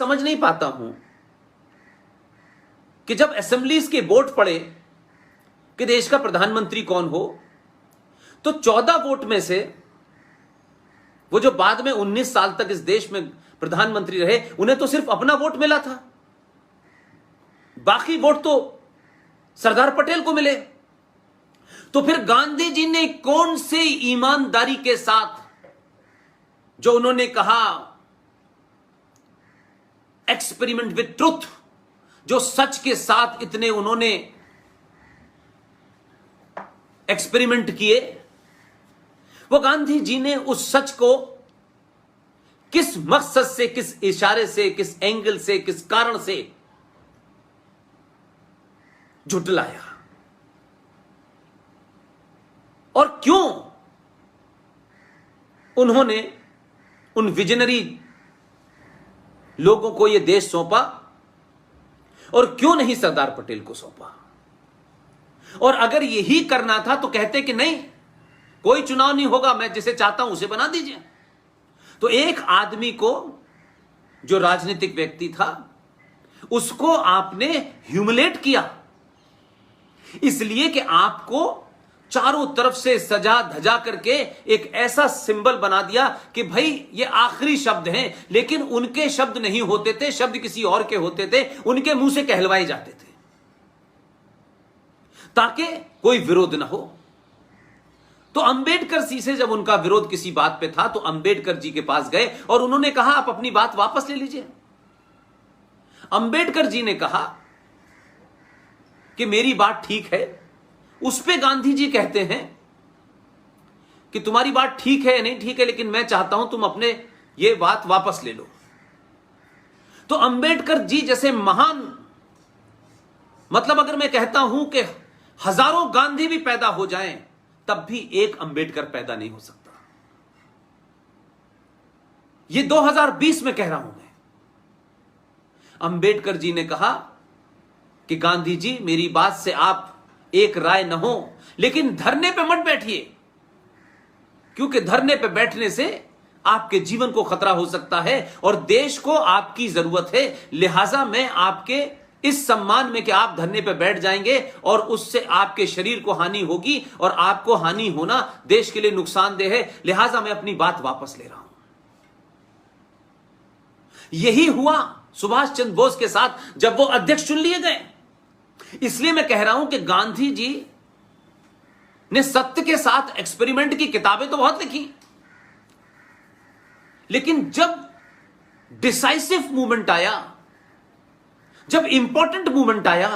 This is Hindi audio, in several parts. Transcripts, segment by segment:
समझ नहीं पाता हूं कि जब असेंबलीज के वोट पड़े कि देश का प्रधानमंत्री कौन हो, तो 14 वोट में से वो जो बाद में 19 साल तक इस देश में प्रधानमंत्री रहे, उन्हें तो सिर्फ अपना वोट मिला था, बाकी वोट तो सरदार पटेल को मिले। तो फिर गांधी जी ने कौन से ईमानदारी के साथ, जो उन्होंने कहा एक्सपेरिमेंट विद ट्रुथ, जो सच के साथ इतने उन्होंने एक्सपेरिमेंट किए, वो गांधी जी ने उस सच को किस मकसद से, किस इशारे से, किस एंगल से, किस कारण से झुटलाया और क्यों उन्होंने उन विजनरी लोगों को यह देश सौंपा और क्यों नहीं सरदार पटेल को सौंपा। और अगर यही करना था तो कहते कि नहीं, कोई चुनाव नहीं होगा, मैं जिसे चाहता हूं उसे बना दीजिए। तो एक आदमी को, जो राजनीतिक व्यक्ति था, उसको आपने ह्यूमिलेट किया, इसलिए कि आपको चारों तरफ से सजा धजा करके एक ऐसा सिंबल बना दिया कि भाई ये आखिरी शब्द हैं, लेकिन उनके शब्द नहीं होते थे, शब्द किसी और के होते थे, उनके मुंह से कहलवाए जाते थे ताकि कोई विरोध ना हो। तो अंबेडकर जी से जब उनका विरोध किसी बात पे था तो अंबेडकर जी के पास गए और उन्होंने कहा आप अपनी बात वापस ले लीजिए। अंबेडकर जी ने कहा कि मेरी बात ठीक है। उस पे गांधी जी कहते हैं कि तुम्हारी बात ठीक है या नहीं ठीक है, लेकिन मैं चाहता हूं तुम अपने ये बात वापस ले लो। तो अंबेडकर जी जैसे महान, मतलब अगर मैं कहता हूं कि हजारों गांधी भी पैदा हो जाएं तब भी एक अंबेडकर पैदा नहीं हो सकता। ये 2020 में कह रहा हूं मैं। अंबेडकर जी ने कहा कि गांधी जी मेरी बात से आप एक राय न हो, लेकिन धरने पे मत बैठिए, क्योंकि धरने पे बैठने से आपके जीवन को खतरा हो सकता है और देश को आपकी जरूरत है। लिहाजा मैं आपके इस सम्मान में कि आप धरने पे बैठ जाएंगे और उससे आपके शरीर को हानि होगी और आपको हानि होना देश के लिए नुकसानदेह है, लिहाजा मैं अपनी बात वापस ले रहा हूं। यही हुआ सुभाष चंद्र बोस के साथ जब वो अध्यक्ष चुन लिए गए। इसलिए मैं कह रहा हूं कि गांधी जी ने सत्य के साथ एक्सपेरिमेंट की किताबें तो बहुत लिखी, लेकिन जब डिसाइसिव मूवमेंट आया, जब इंपॉर्टेंट मूवमेंट आया,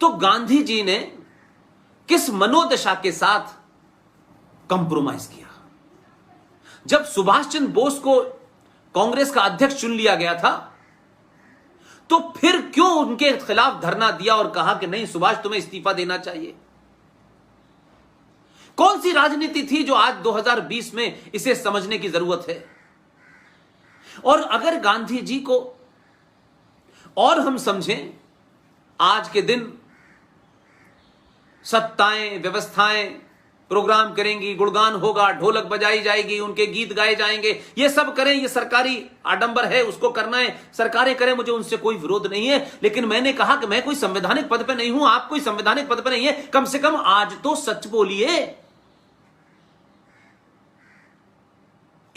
तो गांधी जी ने किस मनोदशा के साथ कंप्रोमाइज किया। जब सुभाष चंद्र बोस को कांग्रेस का अध्यक्ष चुन लिया गया था, तो फिर क्यों उनके खिलाफ धरना दिया और कहा कि नहीं सुभाष तुम्हें इस्तीफा देना चाहिए। कौन सी राजनीति थी जो आज 2020 में इसे समझने की जरूरत है। और अगर गांधी जी को और हम समझें, आज के दिन सत्ताएं, व्यवस्थाएं प्रोग्राम करेंगी, गुणगान होगा, ढोलक बजाई जाएगी, उनके गीत गाए जाएंगे, ये सब करें, ये सरकारी आडंबर है, उसको करना है, सरकारें करें, मुझे उनसे कोई विरोध नहीं है। लेकिन मैंने कहा कि मैं कोई संवैधानिक पद पे नहीं हूं, आप कोई संवैधानिक पद पे नहीं है, कम से कम आज तो सच बोलिए।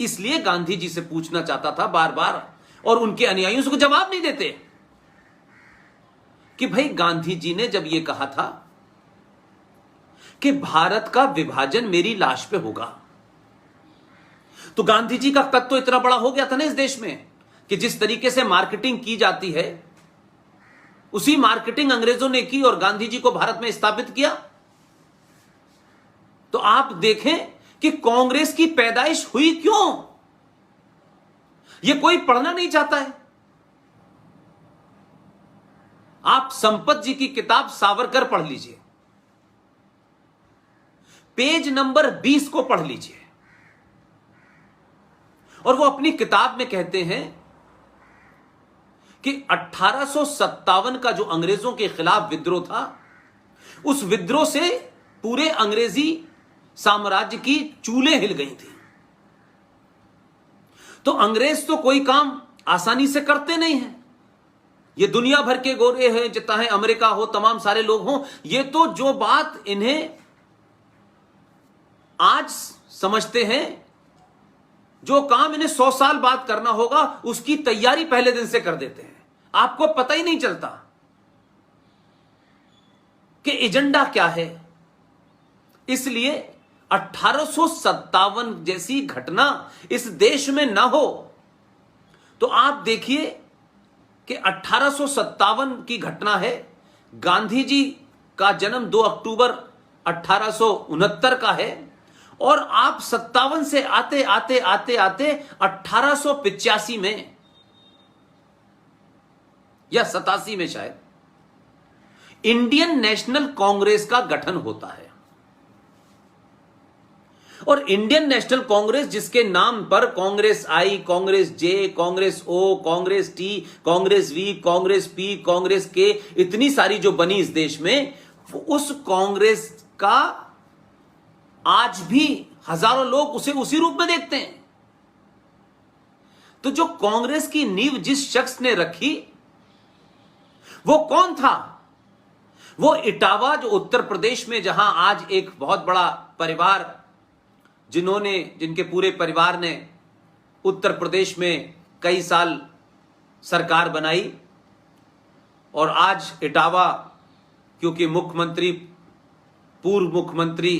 इसलिए गांधी जी से पूछना चाहता था बार बार, और उनके अनुयायियों से जवाब नहीं देते कि भाई गांधी जी ने जब यह कहा था कि भारत का विभाजन मेरी लाश पे होगा, तो गांधी जी का कद तो इतना बड़ा हो गया था ना इस देश में कि जिस तरीके से मार्केटिंग की जाती है उसी मार्केटिंग अंग्रेजों ने की और गांधी जी को भारत में स्थापित किया। तो आप देखें कि कांग्रेस की पैदाइश हुई क्यों, यह कोई पढ़ना नहीं चाहता है। आप संपत जी की किताब सावरकर पढ़ लीजिए, पेज नंबर 20 को पढ़ लीजिए, और वो अपनी किताब में कहते हैं कि 1857 का जो अंग्रेजों के खिलाफ विद्रोह था, उस विद्रोह से पूरे अंग्रेजी साम्राज्य की चूलें हिल गई थी। तो अंग्रेज तो कोई काम आसानी से करते नहीं हैं। ये दुनिया भर के गोरे हैं, जितना है अमेरिका हो, तमाम सारे लोग हों, ये तो जो बात इन्हें आज समझते हैं, जो काम इन्हें 100 साल बाद करना होगा, उसकी तैयारी पहले दिन से कर देते हैं। आपको पता ही नहीं चलता कि एजेंडा क्या है। इसलिए 1857 जैसी घटना इस देश में ना हो, तो आप देखिए कि 1857 की घटना है। गांधी जी का जन्म 2 अक्टूबर 1869 का है, और आप 57 से आते आते आते आते 1885 में या 87 में शायद इंडियन नेशनल कांग्रेस का गठन होता है। और इंडियन नेशनल कांग्रेस, जिसके नाम पर Congress I, Congress J, Congress O, Congress T, Congress V, Congress P, Congress K, इतनी सारी जो बनी इस देश में, उस कांग्रेस का आज भी हजारों लोग उसे उसी रूप में देखते हैं। तो जो कांग्रेस की नींव जिस शख्स ने रखी, वो कौन था? वो इटावा, जो उत्तर प्रदेश में, जहां आज एक बहुत बड़ा परिवार, जिनके पूरे परिवार ने उत्तर प्रदेश में कई साल सरकार बनाई, और आज इटावा, क्योंकि पूर्व मुख्यमंत्री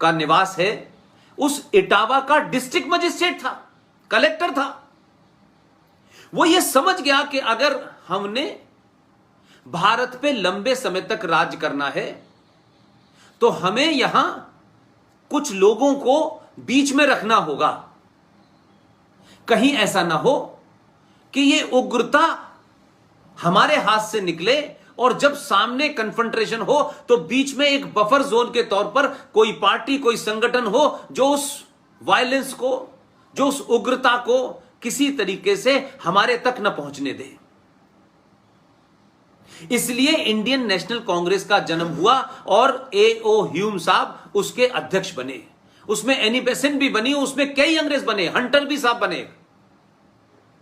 का निवास है, उस इटावा का डिस्ट्रिक्ट मजिस्ट्रेट था, कलेक्टर था। वो ये समझ गया कि अगर हमने भारत पे लंबे समय तक राज करना है, तो हमें यहां कुछ लोगों को बीच में रखना होगा। कहीं ऐसा ना हो कि ये उग्रता हमारे हाथ से निकले, और जब सामने कन्फ्रंटेशन हो तो बीच में एक बफर जोन के तौर पर कोई पार्टी, कोई संगठन हो जो उस वायलेंस को, जो उस उग्रता को किसी तरीके से हमारे तक न पहुंचने दे। इसलिए इंडियन नेशनल कांग्रेस का जन्म हुआ, और A.O. ह्यूम साहब उसके अध्यक्ष बने। उसमें एनी बेसेंट भी बनी, उसमें कई अंग्रेज बने, हंटर भी साहब बने,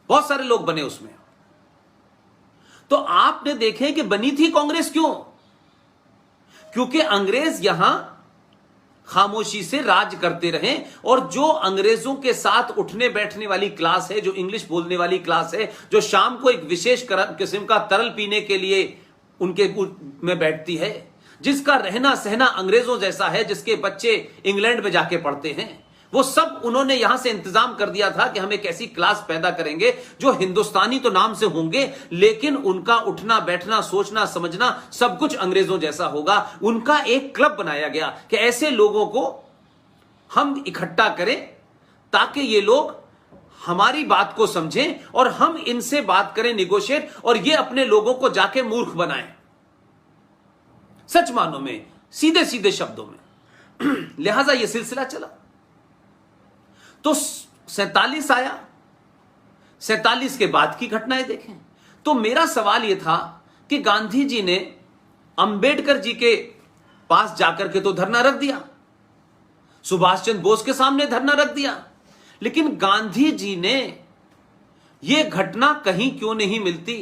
बहुत सारे लोग बने उसमें। तो आपने देखे कि बनी थी कांग्रेस क्यों? क्योंकि अंग्रेज यहां खामोशी से राज करते रहे, और जो अंग्रेजों के साथ उठने बैठने वाली क्लास है, जो इंग्लिश बोलने वाली क्लास है, जो शाम को एक विशेष किस्म का तरल पीने के लिए उनके में बैठती है, जिसका रहना सहना अंग्रेजों जैसा है, जिसके बच्चे इंग्लैंड में जाके पढ़ते हैं, वो सब उन्होंने यहां से इंतजाम कर दिया था कि हम एक ऐसी क्लास पैदा करेंगे जो हिंदुस्तानी तो नाम से होंगे, लेकिन उनका उठना बैठना, सोचना समझना सब कुछ अंग्रेजों जैसा होगा। उनका एक क्लब बनाया गया कि ऐसे लोगों को हम इकट्ठा करें ताकि ये लोग हमारी बात को समझें और हम इनसे बात करें, निगोशिएट, और ये अपने लोगों को जाके मूर्ख बनाएं, सच मानो में, सीधे सीधे शब्दों में। लिहाजा यह सिलसिला चला। तो 47 आया, 47 के बाद की घटनाएं देखें। तो मेरा सवाल यह था कि गांधी जी ने अंबेडकर जी के पास जाकर के तो धरना रख दिया, सुभाष चंद्र बोस के सामने धरना रख दिया, लेकिन गांधी जी ने यह घटना कहीं क्यों नहीं मिलती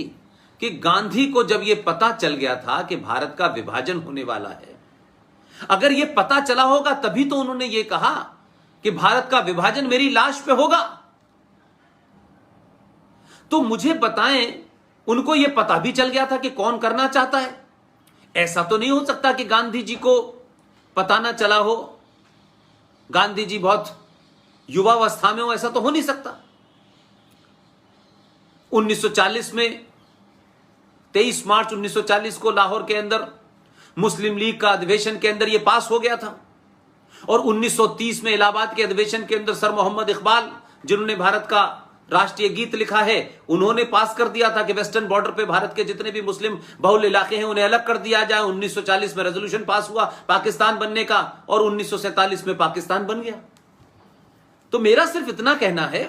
कि गांधी को जब यह पता चल गया था कि भारत का विभाजन होने वाला है, अगर यह पता चला होगा तभी तो उन्होंने यह कहा कि भारत का विभाजन मेरी लाश पे होगा। तो मुझे बताएं, उनको यह पता भी चल गया था कि कौन करना चाहता है? ऐसा तो नहीं हो सकता कि गांधी जी को पता ना चला हो, गांधी जी बहुत युवावस्था में हो, ऐसा तो हो नहीं सकता। 1940 में 23 मार्च 1940 को लाहौर के अंदर मुस्लिम लीग का अधिवेशन के अंदर यह पास हो गया था, और 1930 में इलाहाबाद के अधिवेशन के अंदर सर मोहम्मद इकबाल, जिन्होंने भारत का राष्ट्रीय गीत लिखा है, उन्होंने पास कर दिया था कि वेस्टर्न बॉर्डर पे भारत के जितने भी मुस्लिम बहुल इलाके हैं उन्हें अलग कर दिया जाए। 1940 में रेजोल्यूशन पास हुआ पाकिस्तान बनने का, और 1947 में पाकिस्तान बन गया। तो मेरा सिर्फ इतना कहना है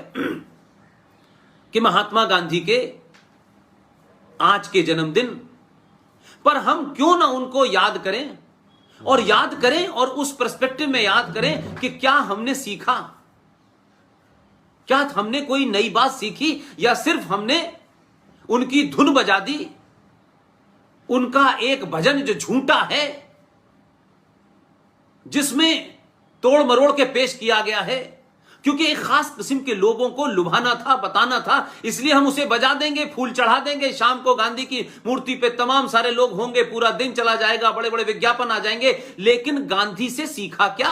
कि महात्मा गांधी के आज के जन्मदिन पर हम क्यों ना उनको याद करें, और याद करें और उस पर्सपेक्टिव में याद करें कि क्या हमने सीखा। क्या हमने कोई नई बात सीखी या सिर्फ हमने उनकी धुन बजा दी? उनका एक भजन जो झूठा है, जिसमें तोड़ मरोड़ के पेश किया गया है, क्योंकि एक खास किस्म के लोगों को लुभाना था, बताना था, इसलिए हम उसे बजा देंगे, फूल चढ़ा देंगे। शाम को गांधी की मूर्ति पे तमाम सारे लोग होंगे, पूरा दिन चला जाएगा, बड़े बड़े विज्ञापन आ जाएंगे। लेकिन गांधी से सीखा क्या?